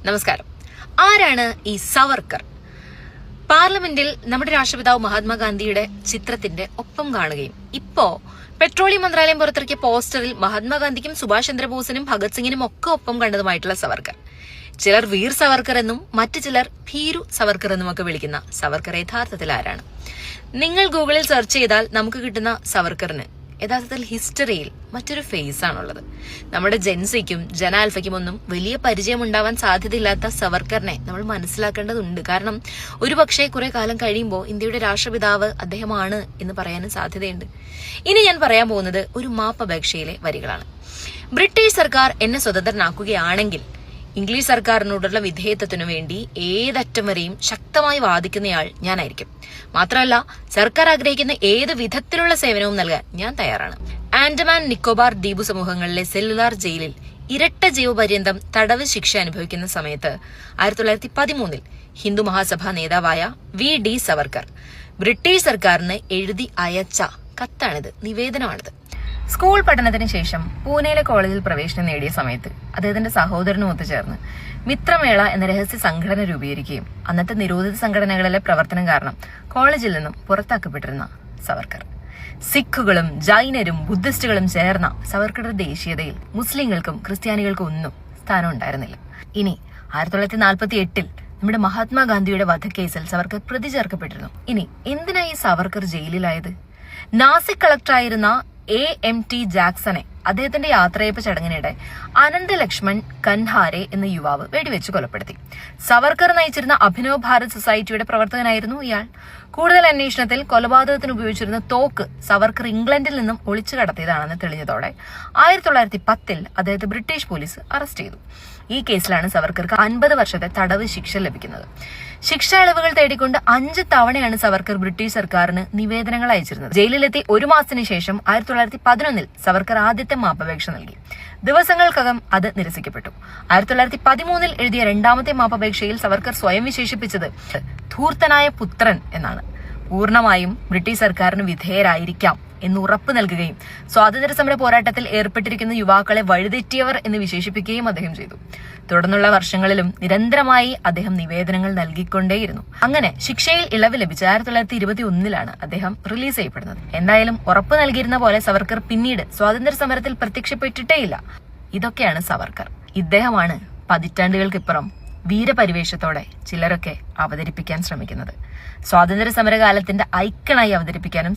നമസ്കാരം. ആരാണ് ഈ സവർക്കർ? പാർലമെന്റിൽ നമ്മുടെ രാഷ്ട്രപിതാവ് മഹാത്മാഗാന്ധിയുടെ ചിത്രത്തിന്റെ ഒപ്പം കാണുകയും ഇപ്പോ പെട്രോളിയം മന്ത്രാലയം പുറത്തിറക്കിയ പോസ്റ്ററിൽ മഹാത്മാഗാന്ധിക്കും സുഭാഷ് ചന്ദ്രബോസിനും ഭഗത് സിംഗിനും ഒക്കെ ഒപ്പം കണ്ടതുമായിട്ടുള്ള സവർക്കർ. ചിലർ വീർ സവർക്കർ എന്നും മറ്റു ചിലർ ഭീരു സവർക്കർ എന്നും ഒക്കെ വിളിക്കുന്ന സവർക്കർ യഥാർത്ഥത്തിൽ ആരാണ്? നിങ്ങൾ ഗൂഗിളിൽ സെർച്ച് ചെയ്താൽ നമുക്ക് കിട്ടുന്ന സവർക്കറിന് യഥാർത്ഥത്തിൽ ഹിസ്റ്ററിയിൽ മറ്റൊരു ഫേസ് ആണുള്ളത്. നമ്മുടെ ജെൻസിക്കും ജനാൽഫയ്ക്കും ഒന്നും വലിയ പരിചയം ഉണ്ടാവാൻ സാധ്യതയില്ലാത്ത സവർക്കറിനെ നമ്മൾ മനസ്സിലാക്കേണ്ടതുണ്ട്. കാരണം ഒരുപക്ഷെ കുറെ കാലം കഴിയുമ്പോൾ ഇന്ത്യയുടെ രാഷ്ട്രപിതാവ് അദ്ദേഹമാണ് എന്ന് പറയാനും സാധ്യതയുണ്ട്. ഇനി ഞാൻ പറയാൻ പോകുന്നത് ഒരു മാപ്പപേക്ഷയിലെ വരികളാണ്. ബ്രിട്ടീഷ് സർക്കാർ എന്നെ സ്വതന്ത്രനാക്കുകയാണെങ്കിൽ ഇംഗ്ലീഷ് സർക്കാരിനോടുള്ള വിധേയത്വത്തിനു വേണ്ടി ഏതറ്റം വരെയും ശക്തമായി വാദിക്കുന്നയാൾ ഞാനായിരിക്കും. മാത്രമല്ല, സർക്കാർ ആഗ്രഹിക്കുന്ന ഏത് വിധത്തിലുള്ള സേവനവും നൽകാൻ ഞാൻ തയ്യാറാണ്. ആൻഡമാൻ നിക്കോബാർ ദ്വീപ് സമൂഹങ്ങളിലെ സെല്ലുലാർ ജയിലിൽ ഇരട്ട ജീവപര്യന്തം തടവ് ശിക്ഷ അനുഭവിക്കുന്ന സമയത്ത് 1913 ഹിന്ദു മഹാസഭാ നേതാവായ VD സവർക്കർ ബ്രിട്ടീഷ് സർക്കാരിന് എഴുതി അയച്ച കത്താണിത്, നിവേദനമാണിത്. സ്കൂൾ പഠനത്തിന് ശേഷം പൂനെയിലെ കോളേജിൽ പ്രവേശനം നേടിയ സമയത്ത് അദ്ദേഹത്തിന്റെ സഹോദരനുമൊത്തു ചേർന്ന് മിത്രമേള എന്ന രഹസ്യ സംഘടന രൂപീകരിക്കുകയും അന്നത്തെ നിരോധിത സംഘടനകളിലെ പ്രവർത്തനം കാരണം കോളേജിൽ നിന്നും പുറത്താക്കപ്പെട്ടിരുന്ന സവർക്കർ. സിഖുകളും ജൈനരും ബുദ്ധിസ്റ്റുകളും ചേർന്ന സവർക്കറുടെ ദേശീയതയിൽ മുസ്ലിങ്ങൾക്കും ക്രിസ്ത്യാനികൾക്കും ഒന്നും സ്ഥാനം ഉണ്ടായിരുന്നില്ല. ഇനി 1948 നമ്മുടെ മഹാത്മാഗാന്ധിയുടെ വധക്കേസിൽ സവർക്കർ പ്രതി ചേർക്കപ്പെട്ടിരുന്നു. ഇനി എന്തിനാ ഈ സവർക്കർ ജയിലിലായത്? നാസിക് കളക്ടറായിരുന്ന AMT ജാക്സനെ അദ്ദേഹത്തിന്റെ യാത്രയപ്പ് ചടങ്ങിനിടെ അനന്ത് ലക്ഷ്മൺ കൻഹാരെ എന്ന യുവാവ് വെടിവെച്ച് കൊലപ്പെടുത്തി. സവർക്കർ നയിച്ചിരുന്ന അഭിനവ് ഭാരത് സൊസൈറ്റിയുടെ പ്രവർത്തകനായിരുന്നു ഇയാൾ. കൂടുതൽ അന്വേഷണത്തിൽ കൊലപാതകത്തിന് ഉപയോഗിച്ചിരുന്ന തോക്ക് സവർക്കർ ഇംഗ്ലണ്ടിൽ നിന്നും ഒളിച്ചു കടത്തിയതാണെന്ന് തെളിഞ്ഞതോടെ 1910 അദ്ദേഹത്തെ ബ്രിട്ടീഷ് പോലീസ് അറസ്റ്റ് ചെയ്തു. ഈ കേസിലാണ് സവർക്കർക്ക് 50 വർഷത്തെ തടവ് ശിക്ഷ ലഭിക്കുന്നത്. ശിക്ഷാ ഇളവുകൾ തേടിക്കൊണ്ട് 5 തവണയാണ് സവർക്കർ ബ്രിട്ടീഷ് സർക്കാരിന് നിവേദനങ്ങൾ അയച്ചിരുന്നത്. ജയിലിലെത്തി 1 മാസത്തിന് ശേഷം 1911 സവർക്കർ ആദ്യത്തെ മാപ്പപേക്ഷ നൽകി. ദിവസങ്ങൾക്കകം അത് നിരസിക്കപ്പെട്ടു. 1913 എഴുതിയ രണ്ടാമത്തെ മാപ്പപേക്ഷയിൽ സവർക്കർ സ്വയം വിശേഷിപ്പിച്ചത് ധൂർത്തനായ പുത്രൻ എന്നാണ്. പൂർണ്ണമായും ബ്രിട്ടീഷ് സർക്കാരിന് വിധേയരായിരിക്കാം എന്ന് ഉറപ്പ് നൽകുകയും സ്വാതന്ത്ര്യ സമര പോരാട്ടത്തിൽ ഏർപ്പെട്ടിരിക്കുന്ന യുവാക്കളെ വഴിതെറ്റിയവർ എന്ന് വിശേഷിപ്പിക്കുകയും അദ്ദേഹം ചെയ്തു. തുടർന്നുള്ള വർഷങ്ങളിലും നിരന്തരമായി അദ്ദേഹം നിവേദനങ്ങൾ നൽകിക്കൊണ്ടേയിരുന്നു. അങ്ങനെ ശിക്ഷയിൽ ഇളവ് ലഭിച്ച 1921 അദ്ദേഹം റിലീസ് ചെയ്യപ്പെടുന്നത്. എന്തായാലും ഉറപ്പ് നൽകിയിരുന്ന പോലെ സവർക്കർ പിന്നീട് സ്വാതന്ത്ര്യ സമരത്തിൽ പ്രത്യക്ഷപ്പെട്ടിട്ടേയില്ല. ഇതൊക്കെയാണ് സവർക്കർ. ഇദ്ദേഹമാണ് പതിറ്റാണ്ടുകൾക്കിപ്പുറം വീരപരിവേഷത്തോടെ ചിലരൊക്കെ അവതരിപ്പിക്കാൻ ശ്രമിക്കുന്നത്. സ്വാതന്ത്ര്യ സമരകാലത്തിന്റെ ഐക്കണായി അവതരിപ്പിക്കാനും